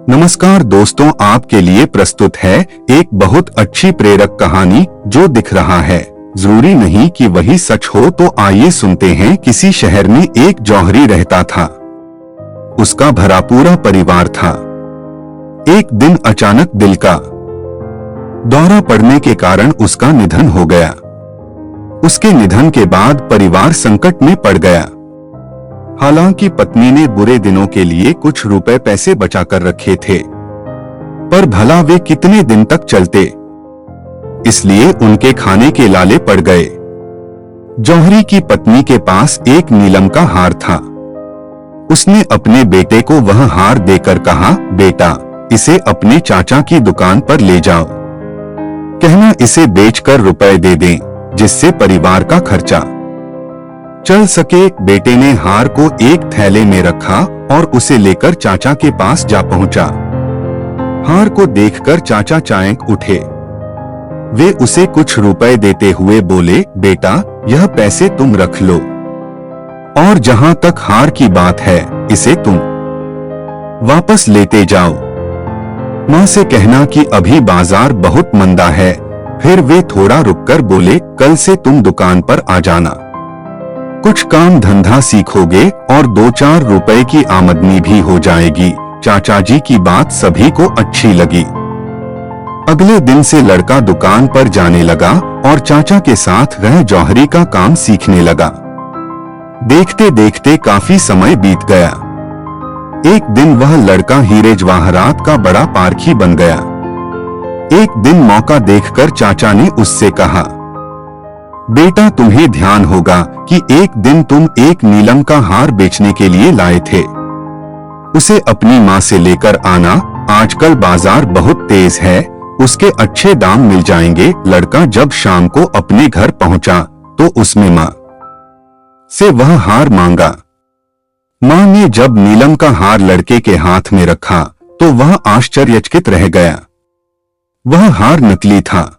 नमस्कार दोस्तों, आपके लिए प्रस्तुत है एक बहुत अच्छी प्रेरक कहानी। जो दिख रहा है जरूरी नहीं कि वही सच हो। तो आइए सुनते हैं। किसी शहर में एक जौहरी रहता था। उसका भरा पूरा परिवार था। एक दिन अचानक दिल का दौरा पड़ने के कारण उसका निधन हो गया। उसके निधन के बाद परिवार संकट में पड़ गया। हालांकि पत्नी ने बुरे दिनों के लिए कुछ रुपए पैसे बचा कर रखे थे, पर भला वे कितने दिन तक चलते, इसलिए उनके खाने के लाले पड़ गए। जौहरी की पत्नी के पास एक नीलम का हार था। उसने अपने बेटे को वह हार देकर कहा, बेटा, इसे अपने चाचा की दुकान पर ले जाओ। कहना इसे बेचकर रुपए दे दें, जिससे परिवार का खर्चा चल सके। बेटे ने हार को एक थैले में रखा और उसे लेकर चाचा के पास जा पहुंचा। हार को देखकर चाचा चौंक उठे। वे उसे कुछ रुपए देते हुए बोले, बेटा, यह पैसे तुम रख लो, और जहां तक हार की बात है, इसे तुम वापस लेते जाओ। मां से कहना कि अभी बाजार बहुत मंदा है। फिर वे थोड़ा रुककर बोले, कल से तुम दुकान पर आ जाना। कुछ काम धंधा सीखोगे और 2-4 रुपए की आमदनी भी हो जाएगी। चाचा जी की बात सभी को अच्छी लगी। अगले दिन से लड़का दुकान पर जाने लगा और चाचा के साथ वह जौहरी का काम सीखने लगा। देखते देखते काफी समय बीत गया। एक दिन वह लड़का हीरे जवाहरात का बड़ा पारखी बन गया। एक दिन मौका देखकर चाचा ने उससे कहा, बेटा, तुम्हें ध्यान होगा कि एक दिन तुम एक नीलम का हार बेचने के लिए लाए थे। उसे अपनी मां से लेकर आना। आजकल बाजार बहुत तेज है, उसके अच्छे दाम मिल जाएंगे। लड़का जब शाम को अपने घर पहुंचा तो उसमें मां से वह हार मांगा। मां ने जब नीलम का हार लड़के के हाथ में रखा तो वह आश्चर्यचकित रह गया। वह हार नकली था,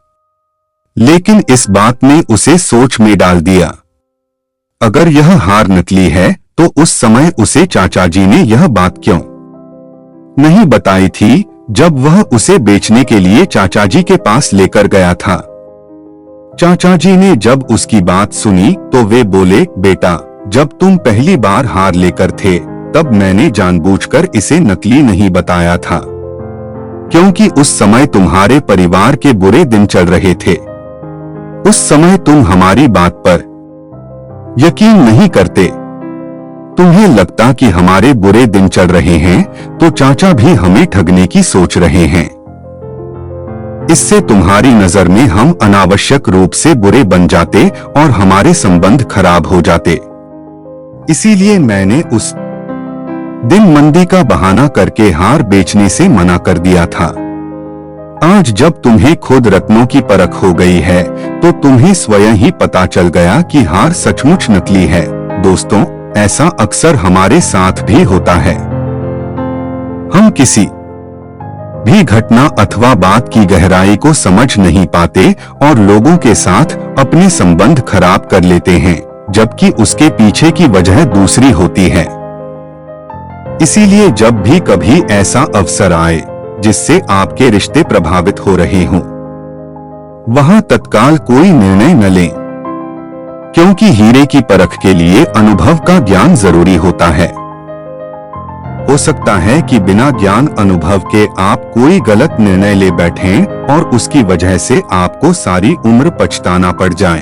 लेकिन इस बात ने उसे सोच में डाल दिया। अगर यह हार नकली है तो उस समय उसे चाचा जी ने यह बात क्यों नहीं बताई थी, जब वह उसे बेचने के लिए चाचा जी के पास लेकर गया था। चाचा जी ने जब उसकी बात सुनी तो वे बोले, बेटा, जब तुम पहली बार हार लेकर थे तब मैंने जानबूझकर इसे नकली नहीं बताया था, क्योंकि उस समय तुम्हारे परिवार के बुरे दिन चल रहे थे। उस समय तुम हमारी बात पर यकीन नहीं करते। तुम्हें लगता कि हमारे बुरे दिन चल रहे हैं तो चाचा भी हमें ठगने की सोच रहे हैं। इससे तुम्हारी नजर में हम अनावश्यक रूप से बुरे बन जाते और हमारे संबंध खराब हो जाते। इसीलिए मैंने उस दिन मंदी का बहाना करके हार बेचने से मना कर दिया था। आज जब तुम्हें खुद रत्नों की परख हो गई है तो तुम्हें स्वयं ही पता चल गया कि हार सचमुच नकली है। दोस्तों, ऐसा अक्सर हमारे साथ भी होता है। हम किसी भी घटना अथवा बात की गहराई को समझ नहीं पाते और लोगों के साथ अपने संबंध खराब कर लेते हैं, जबकि उसके पीछे की वजह दूसरी होती है। इसीलिए जब भी कभी ऐसा अवसर आए जिससे आपके रिश्ते प्रभावित हो रहे हों, वहां तत्काल कोई निर्णय न लें, क्योंकि हीरे की परख के लिए अनुभव का ज्ञान जरूरी होता है। हो सकता है कि बिना ज्ञान अनुभव के आप कोई गलत निर्णय ले बैठें और उसकी वजह से आपको सारी उम्र पछताना पड़ जाए।